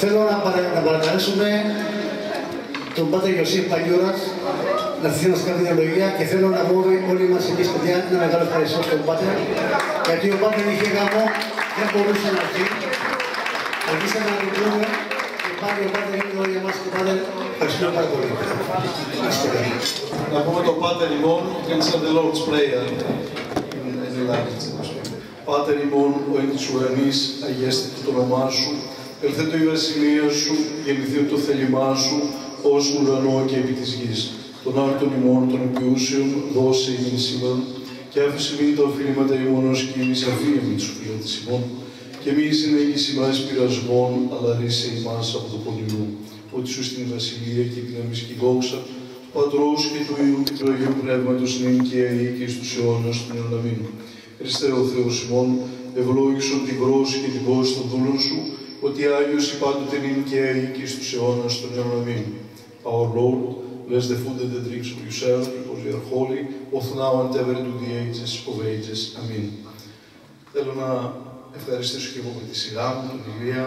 Θέλω να παρακαλέσουμε τον Πάτερ Ιωσήφ Παγιώρας να έρθει να μας κάνει την ευλογία και θέλω να πούμε όλοι μας εμείς παιδιά ένα μεγάλο ευχαριστώ στον Πάτερ, γιατί ο Πάτερ είχε γάμο, δεν μπορούσε να έρθει. Αρχίσαμε να τον πούμε και πάλι ο Πάτερ είναι εδώ για μας και Πάτερ ευχαριστούμε πάρα πολύ. Να πούμε τον Πάτερ ημών και να the Lord's Prayer in the language. Πάτερ ημών, ο εν της ουρανής, αγιαστείτε το όνομά σου, ελθέτω η βασιλεία σου, γεννηθεί το θέλημά σου, ως ουρανό και επί της γης. Τον άρτον ημών των επιούσεων, δώσε ημίν σήμερα, και άφησε μην τα οφείληματα ημών ως και εμείς αφήνουμε τους οφείλατες ημών, και μη συνέχιση μας πειρασμών, αλλά ρίσε ημάς από το πονηρού, ότι σου στην βασιλεία και την αμυσκή δόξα, του Πατρός και του Υιού και του Αγίου Πνεύματος νυν και αεί και στους αιώνας των αιώνων αμήν. Χριστέ ο Θεός ημών, ευλόγησον την πρόση και την πόση των δούλων σου, ότι Άγιος η πάντοτε νυν και αεί και στους αιώνας των αιώνων αμήν. Our Lord, bless the food and the drinks of your servant, because we are holy, both now and ever to the ages of ages. Amen. Θέλω να ευχαριστήσω και εγώ με τη σειρά μου, τον Ηλία,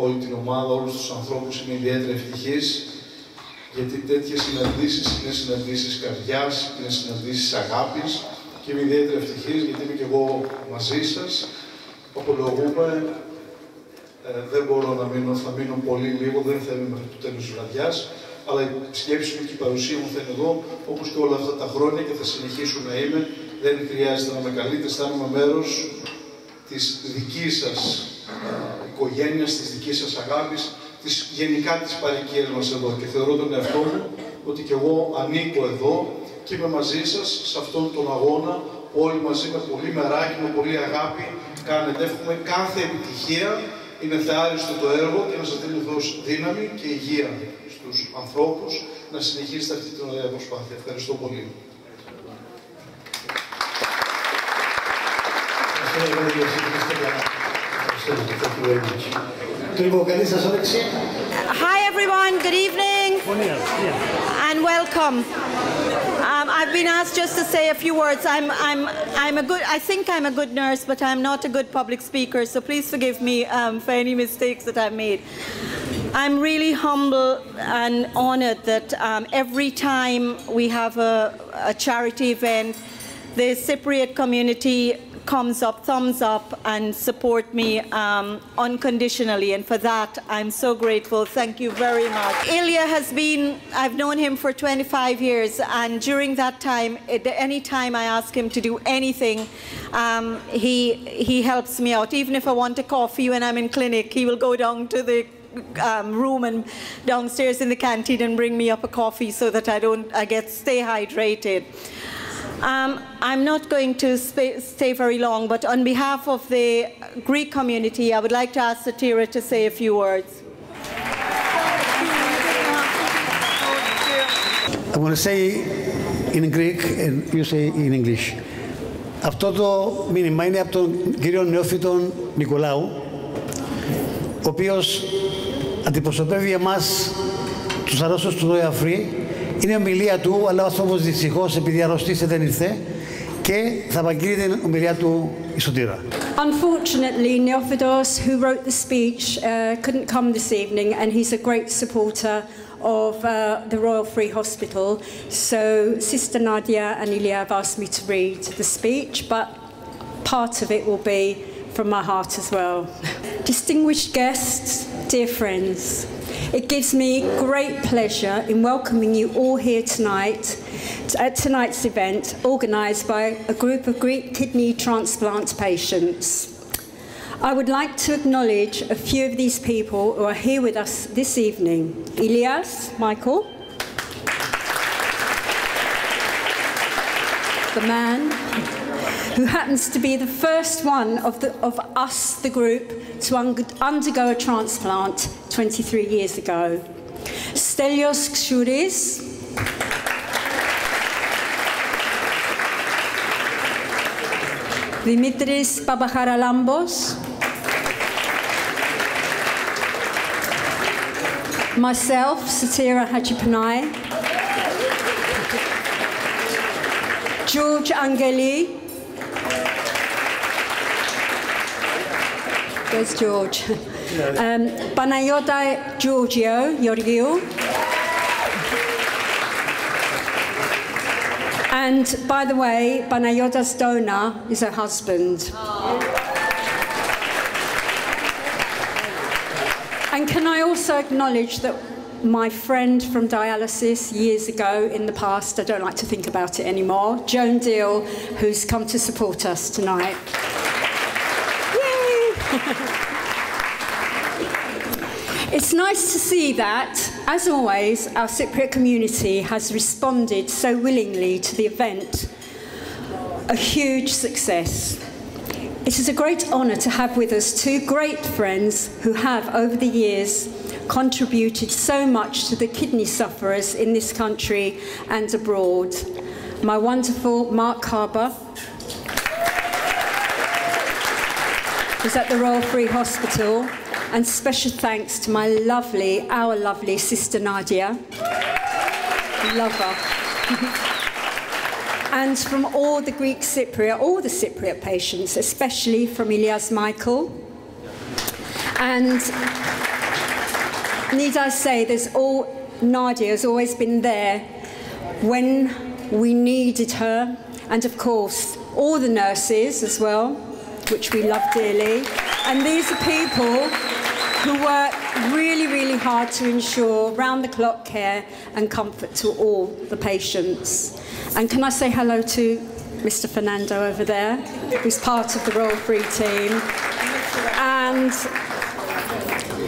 όλη την ομάδα, όλους τους ανθρώπους. Είμαι ιδιαίτερα ευτυχής, γιατί τέτοιες συναντήσεις είναι συναντήσεις καρδιάς, είναι συναντήσεις αγάπης, και είμαι ιδιαίτερα ευτυχής γιατί είμαι και εγώ μαζί σας. Απολογούμε. Δεν μπορώ να μείνω, θα μείνω πολύ λίγο, δεν θα είμαι μέχρι το τέλος της βραδιάς, αλλά η σκέψη μου και η παρουσία μου θα είναι εδώ, όπως και όλα αυτά τα χρόνια, και θα συνεχίσω να είμαι. Δεν χρειάζεται να με καλείτε, αισθάνομαι μέρος της δικής σας οικογένειας, της δικής σας αγάπης, γενικά της παροικίας μας εδώ. Και θεωρώ τον εαυτό μου ότι και εγώ ανήκω εδώ και είμαι μαζί σας σε αυτόν τον αγώνα, όλοι μαζί με πολύ μεράκι, με πολύ αγάπη κάνετε. Εύχομαι κάθε επιτυχία. Είναι θεάριστο το έργο και να σας δίνει δύναμη και υγεία στους ανθρώπους να συνεχίσετε αυτή την ωραία προσπάθεια. Ευχαριστώ πολύ. Hi everyone, good evening and welcome. I've been asked just to say a few words. I think I'm a good nurse, but I'm not a good public speaker, so please forgive me for any mistakes that I've made. I'm really humble and honored that every time we have a charity event, the Cypriot community comes up, thumbs up, and support me unconditionally, and for that I'm so grateful. Thank you very much. Ilya has been, I've known him for 25 years, and during that time, any time I ask him to do anything, he helps me out. Even if I want a coffee when I'm in clinic, he will go down to the room and downstairs in the canteen and bring me up a coffee so that I stay hydrated. I'm not going to stay very long, but on behalf of the Greek community, I would like to ask Satira to say a few words. I'm going to say in Greek and you say in English. Αυτό το μήνυμα είναι από τον κύριο Νεόφυτον Νικολάου, ο οποίος αντιπροσωπεύει εμάς τους αρρώστους του Νοεφρή. Είναι ομιλία του, αλλά ο άνθρωπος δυστυχώς επειδή αρρωστήσε δεν ήρθε και θα απαγγείλει την ομιλία του η Σωτήρα. Unfortunately, Neophidos, who wrote the speech, couldn't come this evening, and he's a great supporter of the Royal Free Hospital. So Sister Nadia and Ilya have asked me to read the speech, but part of it will be from my heart as well. Distinguished guests, dear friends, it gives me great pleasure in welcoming you all here tonight at tonight's event organised by a group of Greek kidney transplant patients. I would like to acknowledge a few of these people who are here with us this evening. Ilias, Michael, the man who happens to be the first one of us, the group, to undergo a transplant 23 years ago. Stelios Xouris, Dimitris Papaharalambos, myself, Satira Hajipanai, George Angeli, there's George, Panayota Georgiou. And by the way, Panayota's donor is her husband. And can I also acknowledge that my friend from dialysis years ago in the past, I don't like to think about it anymore, Joan Deal, who's come to support us tonight. Yay! It's nice to see that, as always, our Cypriot community has responded so willingly to the event. A huge success. It is a great honour to have with us two great friends who have, over the years, contributed so much to the kidney sufferers in this country and abroad. My wonderful Mark Harbour, who's at the Royal Free Hospital, and special thanks to my lovely, our lovely sister Nadia. Love her. And from all the Greek Cypriot, all the Cypriot patients, especially from Ilias Michael. And need I say, Nadia has always been there when we needed her. And of course, all the nurses as well, which we love dearly. And these are people who work really, really hard to ensure round-the-clock care and comfort to all the patients. And can I say hello to Mr. Fernando over there, who's part of the Royal Free team, and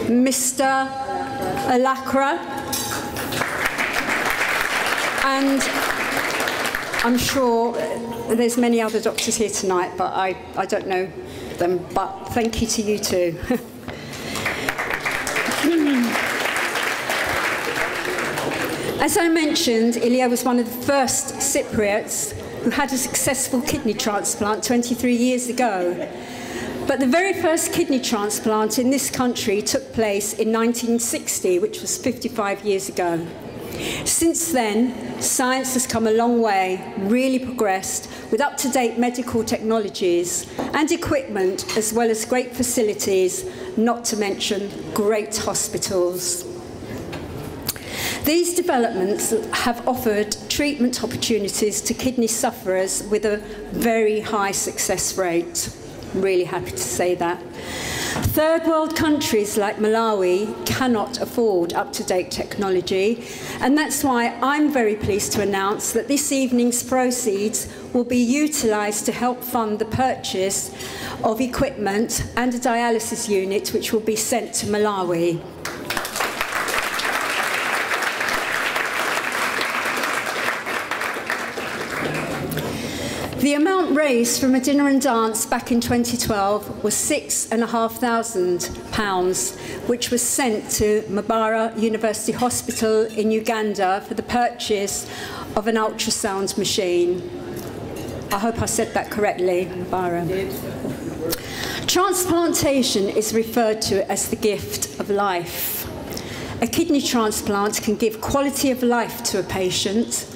Mr. Alakra, and I'm sure there's many other doctors here tonight, but I don't know them, but thank you to you too. As I mentioned, Ilya was one of the first Cypriots who had a successful kidney transplant 23 years ago. But the very first kidney transplant in this country took place in 1960, which was 55 years ago. Since then, science has come a long way, really progressed, with up-to-date medical technologies and equipment, as well as great facilities, not to mention great hospitals. These developments have offered treatment opportunities to kidney sufferers with a very high success rate. Really happy to say that. Third world countries like Malawi cannot afford up-to-date technology, and that's why I'm very pleased to announce that this evening's proceeds will be utilised to help fund the purchase of equipment and a dialysis unit which will be sent to Malawi. The amount raised from a dinner and dance back in 2012 was £6,500, which was sent to Mabara University Hospital in Uganda for the purchase of an ultrasound machine. I hope I said that correctly, Mabara. Transplantation is referred to as the gift of life. A kidney transplant can give quality of life to a patient.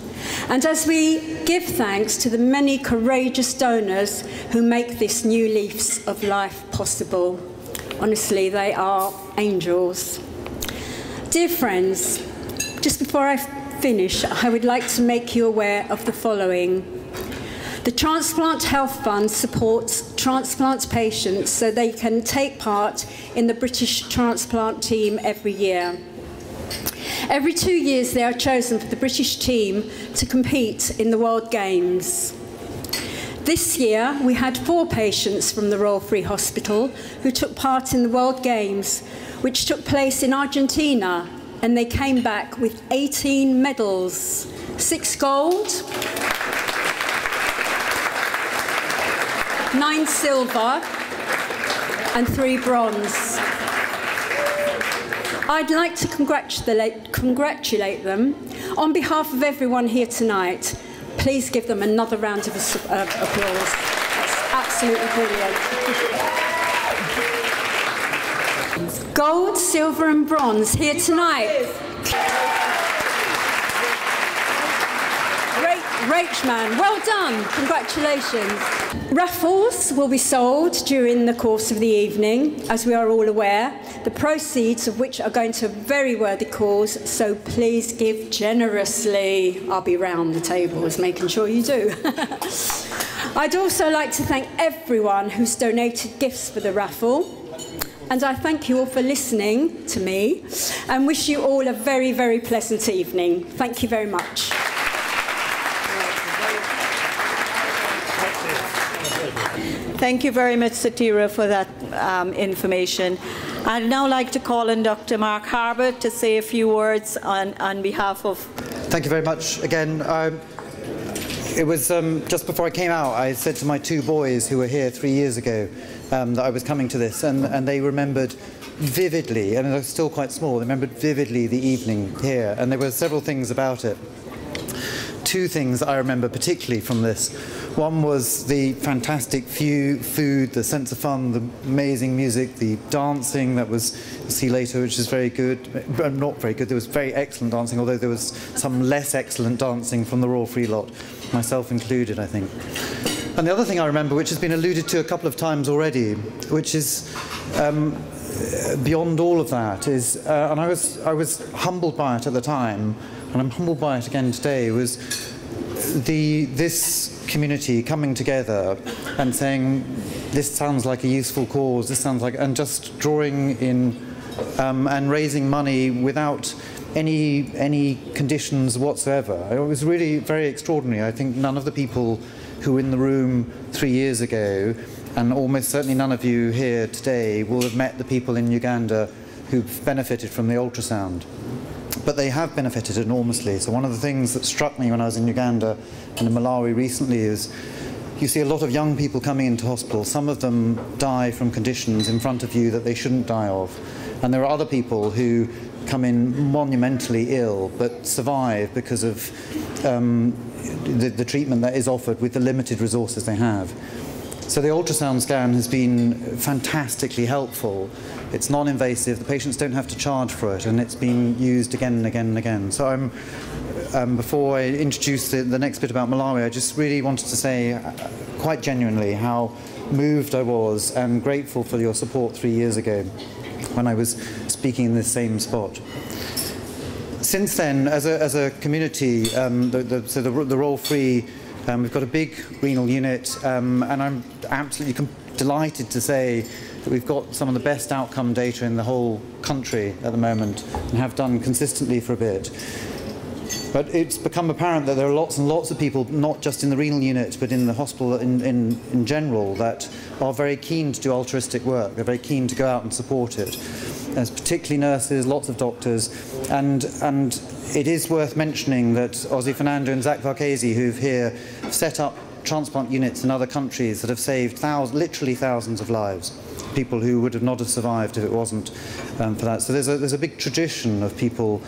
And as we give thanks to the many courageous donors who make this new lease of life possible, honestly, they are angels. Dear friends, just before I finish, I would like to make you aware of the following. The Transplant Health Fund supports transplant patients so they can take part in the British transplant team every year. Every 2 years they are chosen for the British team to compete in the World Games. This year we had 4 patients from the Royal Free Hospital who took part in the World Games, which took place in Argentina, and they came back with 18 medals, 6 gold, 9 silver and 3 bronze. I'd like to congratulate them. On behalf of everyone here tonight, please give them another round of applause. That's absolutely brilliant. Gold, silver and bronze here tonight. Great man. Well done. Congratulations. Raffles will be sold during the course of the evening, as we are all aware, the proceeds of which are going to a very worthy cause, so please give generously. I'll be round the tables making sure you do. I'd also like to thank everyone who's donated gifts for the raffle. And I thank you all for listening to me and wish you all a very, very pleasant evening. Thank you very much. Thank you very much, Satira, for that information. I'd now like to call on Dr. Mark Harbert to say a few words on behalf of... Thank you very much again. It was just before I came out, I said to my two boys who were here 3 years ago that I was coming to this, and they remembered vividly, and they're still quite small, they remembered vividly the evening here, and there were several things about it. Two things I remember particularly from this. One was the fantastic food, the sense of fun, the amazing music, the dancing that was, you'll see later, which is very good. Not very good, there was very excellent dancing, although there was some less excellent dancing from the Royal Free lot, myself included, I think. And the other thing I remember, which has been alluded to a couple of times already, which is beyond all of that, is, and I was humbled by it at the time, and I'm humbled by it again today, was this community coming together and saying, this sounds like a useful cause, this sounds like, and just drawing in and raising money without any conditions whatsoever. It was really very extraordinary. I think none of the people who were in the room 3 years ago, and almost certainly none of you here today, will have met the people in Uganda who've benefited from the ultrasound. But they have benefited enormously. So one of the things that struck me when I was in Uganda and in Malawi recently is you see a lot of young people coming into hospital. Some of them die from conditions in front of you that they shouldn't die of. And there are other people who come in monumentally ill but survive because of the treatment that is offered with the limited resources they have. So the ultrasound scan has been fantastically helpful. It's non-invasive, the patients don't have to charge for it, and it's been used again and again and again. So before I introduce the next bit about Malawi, I just really wanted to say quite genuinely how moved I was and grateful for your support 3 years ago when I was speaking in this same spot. Since then, as a community, so the Royal Free, we've got a big renal unit, and I'm absolutely delighted to say that we've got some of the best outcome data in the whole country at the moment, and have done consistently for a bit. But it's become apparent that there are lots and lots of people, not just in the renal unit, but in the hospital in general, that are very keen to do altruistic work. They're very keen to go out and support it. There's particularly nurses, lots of doctors, and it is worth mentioning that Ozzy Fernando and Zach Varkesi, who've here set up transplant units in other countries that have saved literally thousands of lives, people who would not have survived if it wasn't for that. So there's a big tradition of people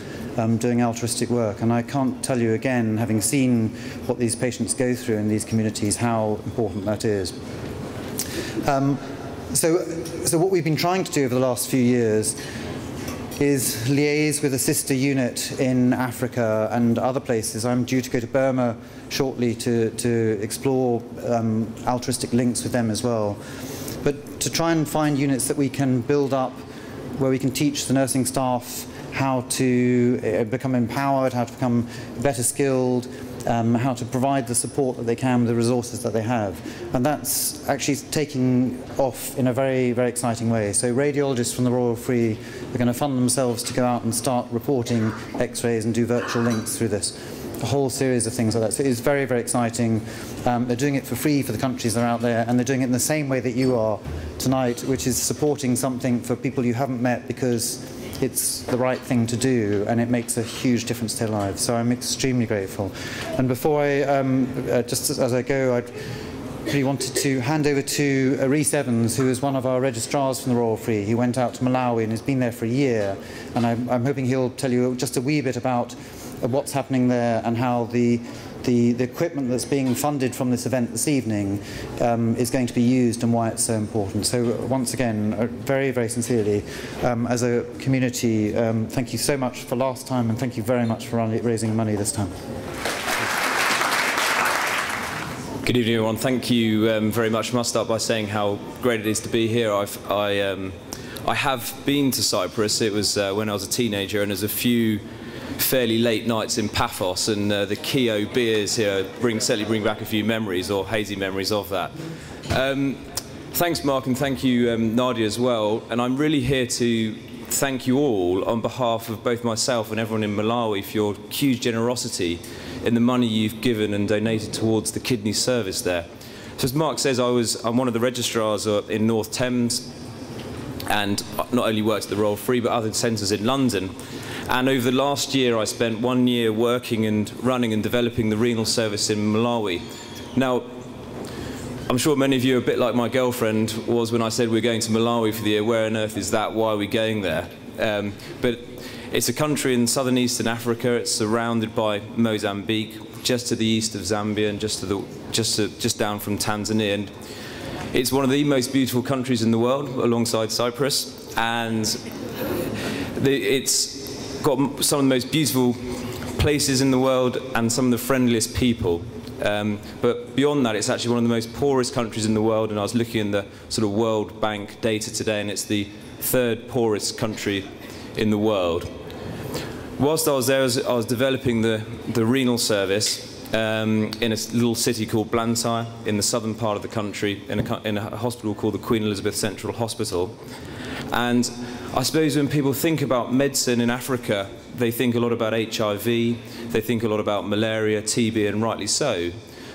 doing altruistic work, and I can't tell you again, having seen what these patients go through in these communities, how important that is. So what we've been trying to do over the last few years is liaise with a sister unit in Africa and other places. I'm due to go to Burma shortly to explore altruistic links with them as well. But to try and find units that we can build up where we can teach the nursing staff how to become empowered, how to become better skilled, how to provide the support that they can with the resources that they have. And that's actually taking off in a very, very exciting way. So radiologists from the Royal Free are going to fund themselves to go out and start reporting X-rays and do virtual links through this. A whole series of things like that. So it is very, very exciting. They're doing it for free for the countries that are out there, and they're doing it in the same way that you are tonight, which is supporting something for people you haven't met because it's the right thing to do, and it makes a huge difference to their lives. So I'm extremely grateful. And before I, just as I go, I'd really wanted to hand over to Rhys Evans, who is one of our registrars from the Royal Free. He went out to Malawi and has been there for a year, and I'm hoping he'll tell you just a wee bit about what's happening there and how the equipment that's being funded from this event this evening is going to be used and why it's so important. So once again, very, very sincerely, as a community, thank you so much for last time, and thank you very much for raising money this time. Good evening, everyone. Thank you very much. I must start by saying how great it is to be here. I have been to Cyprus. It was when I was a teenager, and there's a few fairly late nights in Paphos, and the Kio beers here certainly bring back a few memories, or hazy memories of that. Thanks, Mark, and thank you, Nadia, as well. And I'm really here to thank you all on behalf of both myself and everyone in Malawi for your huge generosity in the money you've given and donated towards the kidney service there. So as Mark says, I'm one of the registrars in North Thames, and not only worked at the Royal Free but other centres in London. And over the last year I spent 1 year working and running and developing the renal service in Malawi. Now, I'm sure many of you are a bit like my girlfriend was when I said we're going to Malawi for the year. Where on earth is that? Why are we going there? But it's a country in southern eastern Africa. It's surrounded by Mozambique, just to the east of Zambia, and just down from Tanzania. And it's one of the most beautiful countries in the world, alongside Cyprus, and it's got some of the most beautiful places in the world and some of the friendliest people. But beyond that, it's actually one of the most poorest countries in the world, and I was looking in the sort of World Bank data today, and it's the 3rd poorest country in the world. Whilst I was there, I was developing the renal service in a little city called Blantyre in the southern part of the country, in a hospital called the Queen Elizabeth Central Hospital. And I suppose when people think about medicine in Africa, they think a lot about HIV, they think a lot about malaria, TB, and rightly so.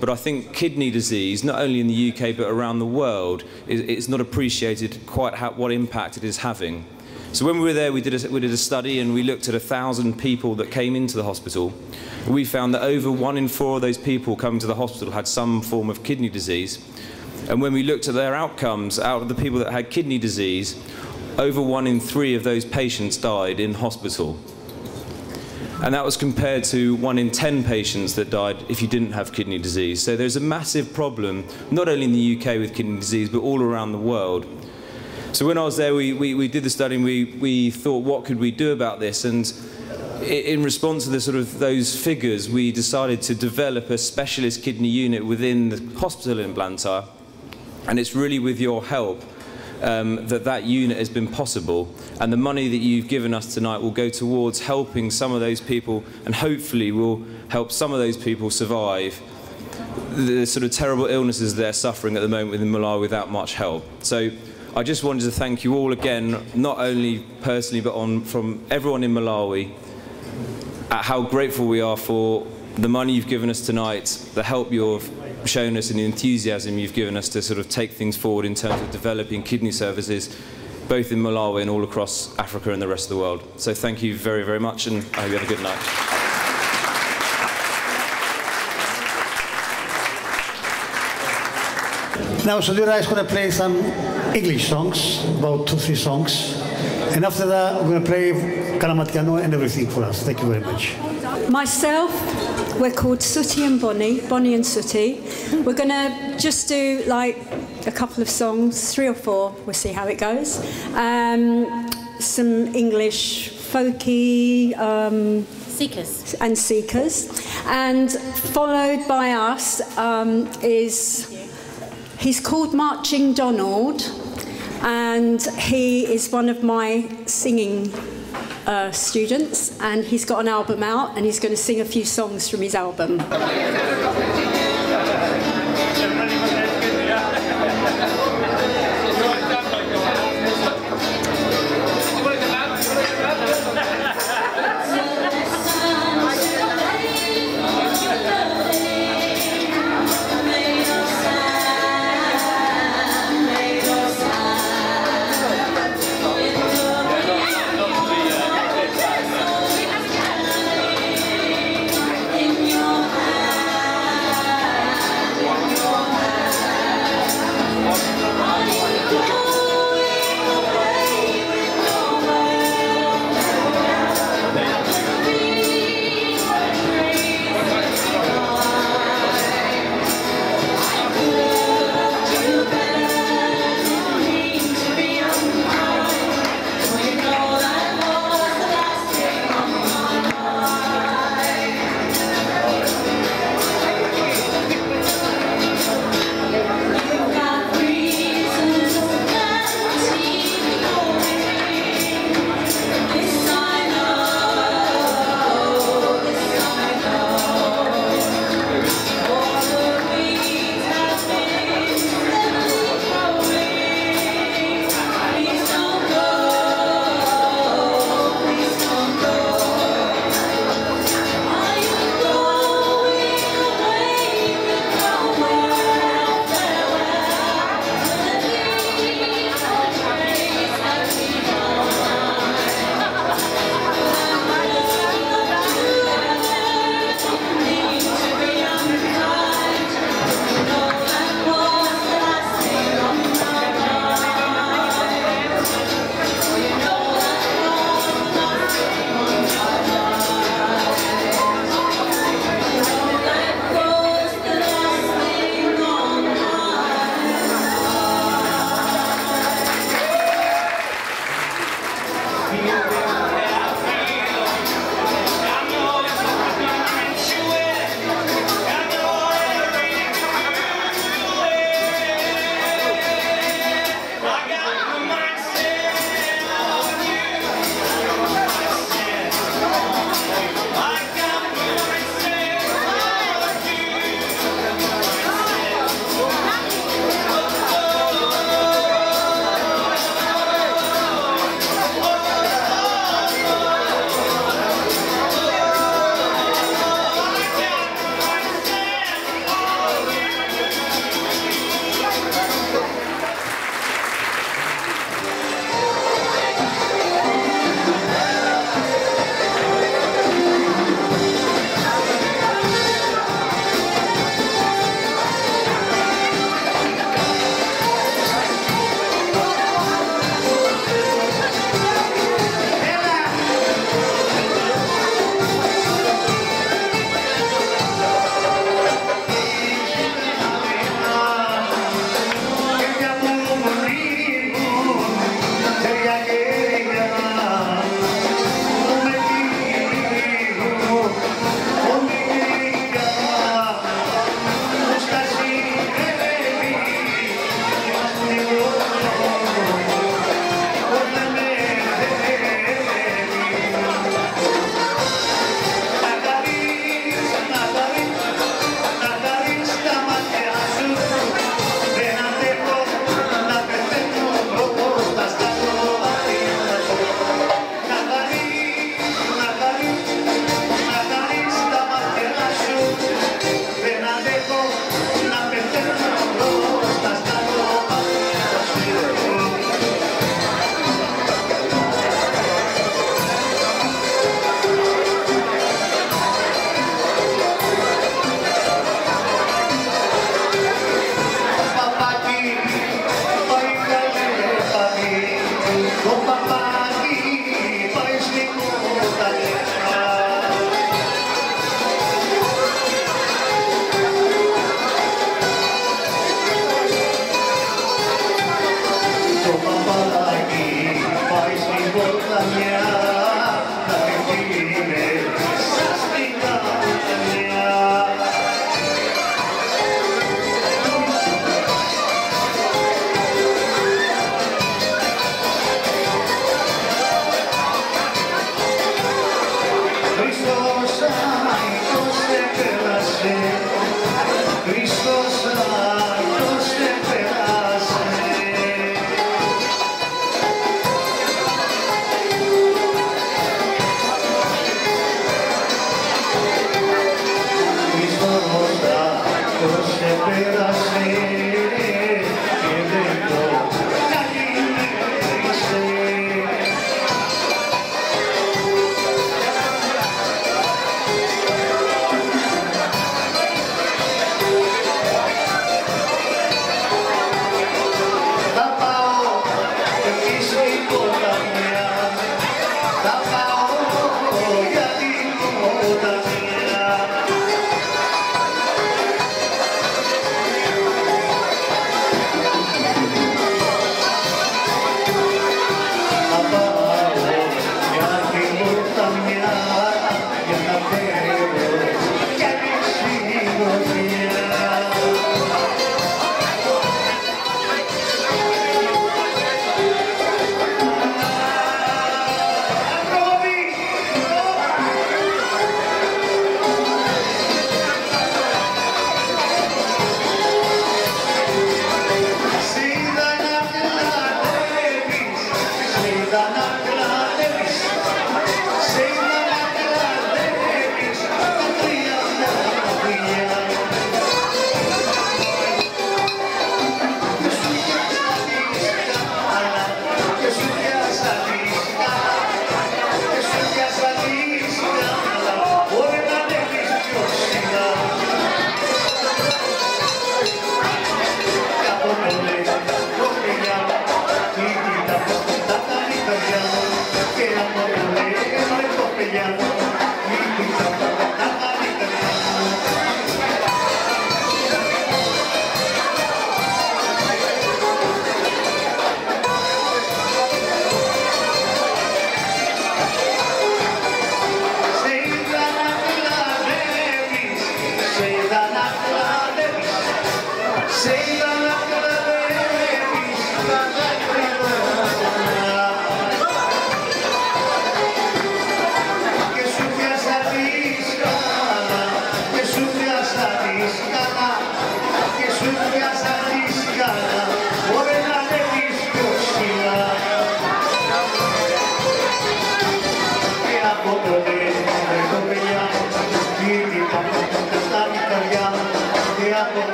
But I think kidney disease, not only in the UK but around the world, it's not appreciated quite what impact it is having. So when we were there, we did a study, and we looked at 1,000 people that came into the hospital. We found that over 1 in 4 of those people coming to the hospital had some form of kidney disease. And when we looked at their outcomes, out of the people that had kidney disease, over 1 in 3 of those patients died in hospital. And that was compared to 1 in 10 patients that died if you didn't have kidney disease. So there's a massive problem, not only in the UK with kidney disease, but all around the world. So when I was there, we did the study, and we thought, what could we do about this? And in response to those figures, we decided to develop a specialist kidney unit within the hospital in Blantyre. And it's really with your help that unit has been possible, and the money that you've given us tonight will go towards helping some of those people, and hopefully will help some of those people survive the sort of terrible illnesses they're suffering at the moment within Malawi without much help. So I just wanted to thank you all again, not only personally but from everyone in Malawi, at how grateful we are for the money you've given us tonight, the help you've shown us, and the enthusiasm you've given us to sort of take things forward in terms of developing kidney services, both in Malawi and all across Africa and the rest of the world. So thank you very, very much, and I hope you have a good night. Now Sudhira is going to play some English songs, about 2-3 songs, and after that we're going to play Kalamatiano and everything for us. Thank you very much. Myself, we're called Sooty and Bonnie and Sooty. We're going to just do like a couple of songs, 3 or 4, we'll see how it goes. Some English folky seekers. And followed by us he's called Marching Donald, and he is one of my singing students, and he's got an album out, and he's going to sing a few songs from his album.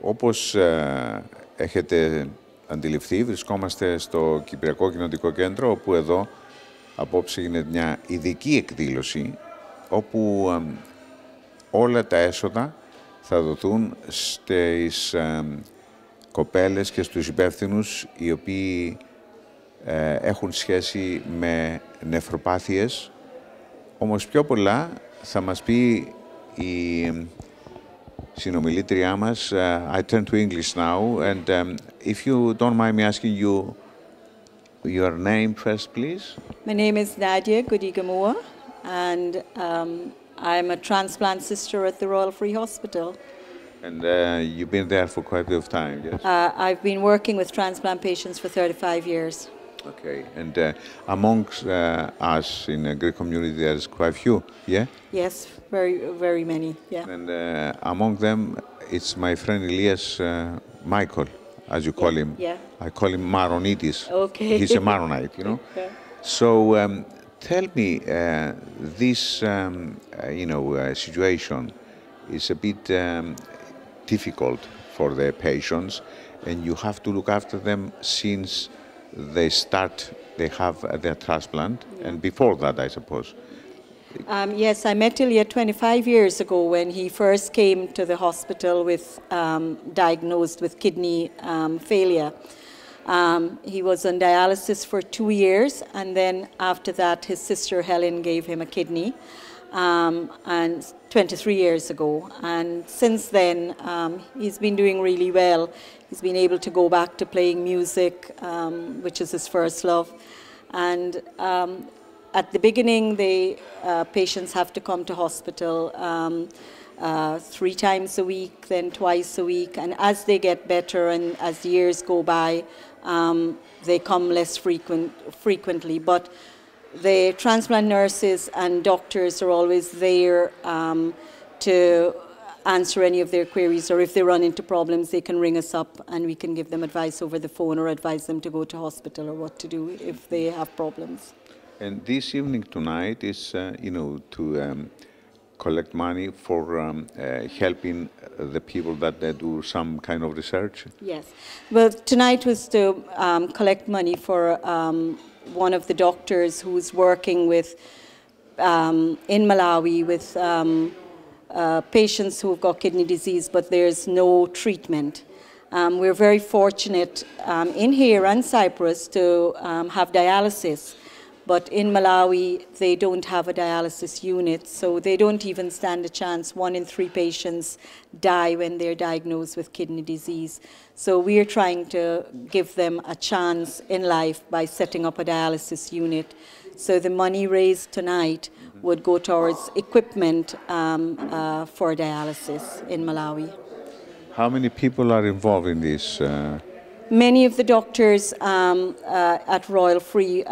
Όπως έχετε αντιληφθεί, βρισκόμαστε στο Κυπριακό Κοινοτικό Κέντρο, όπου εδώ απόψε γίνεται μια ειδική εκδήλωση, όπου όλα τα έσοδα θα δοθούν στις κοπέλες και στους υπεύθυνους οι οποίοι έχουν σχέση με νεφροπάθειες. Όμως πιο πολλά θα μας πει η συνομιλήτριά μας. I turn to English now, and if you don't mind me asking you your name first, please. My name is Nadia Godigamua, and I'm a transplant sister at the Royal Free Hospital. And you've been there for quite a bit of time, yes? I've been working with transplant patients for 35 years. Okay, and amongst us in the Greek community, there's quite a few, yeah? Yes, very, very many, yeah. And among them, it's my friend Elias Michael, as you call him. Yeah. I call him Maronitis. Okay. He's a Maronite, you know? Yeah. So tell me, this, situation is a bit difficult for the patients, and you have to look after them since they have their transplant, and before that, I suppose. Yes, I met Ilya 25 years ago when he first came to the hospital with diagnosed with kidney failure. He was on dialysis for 2 years, and then after that, his sister Helen gave him a kidney, and 23 years ago. And since then, he's been doing really well. He's been able to go back to playing music, which is his first love. And at the beginning, the patients have to come to hospital 3 times a week, then twice a week. And as they get better and as years go by, they come less frequently. But the transplant nurses and doctors are always there to answer any of their queries, or if they run into problems, they can ring us up and we can give them advice over the phone or advise them to go to hospital or what to do if they have problems. And this evening tonight is, to collect money for helping the people that they do some kind of research? Yes. Well, tonight was to collect money for one of the doctors who's working with, in Malawi with patients who've got kidney disease, but there's no treatment. We're very fortunate in here and Cyprus to have dialysis. But in Malawi, they don't have a dialysis unit, so they don't even stand a chance. 1 in 3 patients die when they're diagnosed with kidney disease. So we're trying to give them a chance in life by setting up a dialysis unit. So the money raised tonight would go towards equipment for dialysis in Malawi. How many people are involved in this? Many of the doctors at Royal Free,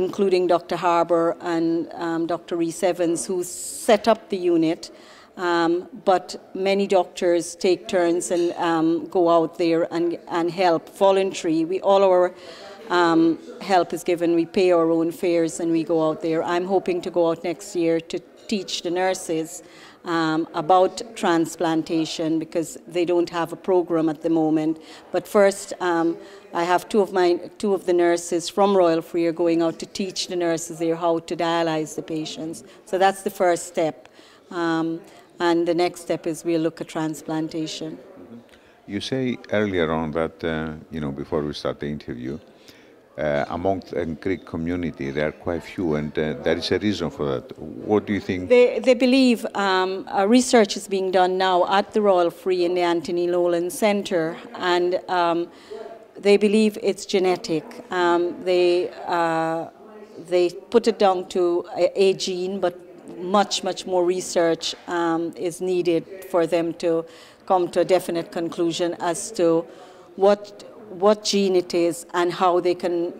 including Dr. Harbour and Dr. Rhys Evans, who set up the unit, but many doctors take turns and go out there and help, voluntary. All our help is given. We pay our own fares and we go out there. I'm hoping to go out next year to teach the nurses about transplantation, because they don't have a program at the moment. But first, I have two of the nurses from Royal Free are going out to teach the nurses there how to dialyze the patients. So that's the first step. And the next step is we'll look at transplantation. You say earlier on that, before we start the interview, among the Greek community, there are quite few, and there is a reason for that. What do you think? They believe research is being done now at the Royal Free in the Anthony Nolan Centre, and they believe it's genetic. They put it down to a gene, but much more research is needed for them to come to a definite conclusion as to what gene it is and how they can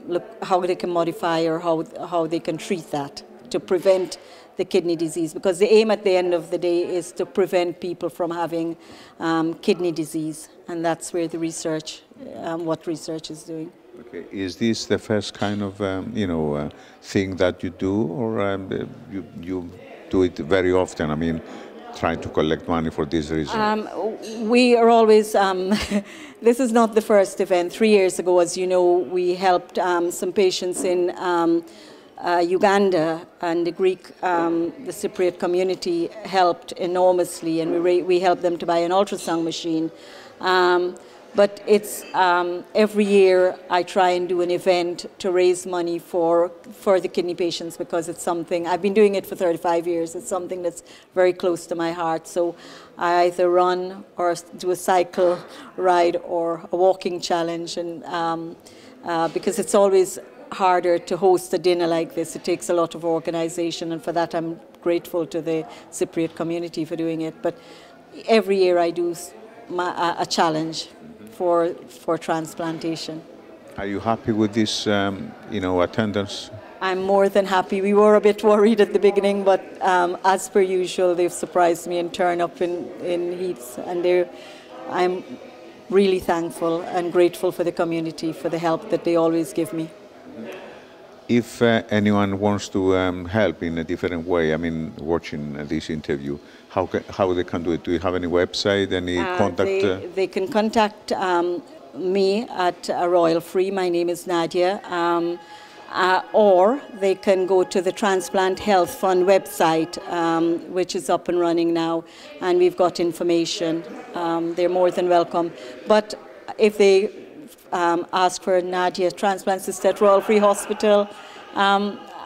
modify or how they can treat that to prevent the kidney disease, because the aim at the end of the day is to prevent people from having kidney disease, and that's where the research, what research is doing. Okay. Is this the first kind of thing that you do, or you do it very often? I mean, trying to collect money for this reason? We are always, this is not the first event. 3 years ago, as you know, we helped some patients in Uganda, and the the Cypriot community helped enormously, and we helped them to buy an ultrasound machine. But it's every year I try and do an event to raise money for the kidney patients, because it's something, I've been doing it for 35 years, it's something that's very close to my heart. So I either run or do a cycle ride or a walking challenge, and because it's always harder to host a dinner like this. It takes a lot of organization, and for that I'm grateful to the Cypriot community for doing it. But every year I do a challenge for transplantation. Are you happy with this, attendance? I'm more than happy. We were a bit worried at the beginning, but as per usual, they've surprised me and turned up in heaps. And I'm really thankful and grateful for the community for the help that they always give me. If anyone wants to help in a different way, I mean, watching this interview, how they can do it? Do you have any website, any contact? They can contact me at Royal Free. My name is Nadia. Or they can go to the Transplant Health Fund website, which is up and running now, and we've got information. They're more than welcome. But if they ask for Nadia, transplant sister at Royal Free Hospital,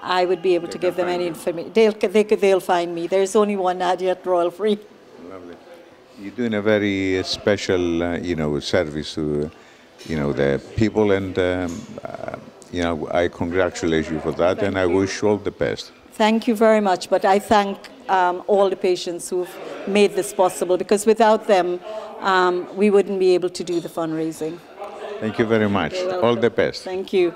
I would be able to give them any information. They'll find me. There's only one Nadia at Royal Free. Lovely. You're doing a very special, service to, the people, and I congratulate you for that, and I wish you all the best. Thank you very much. But I thank all the patients who've made this possible, because without them, we wouldn't be able to do the fundraising. Thank you very much. All the best. Thank you.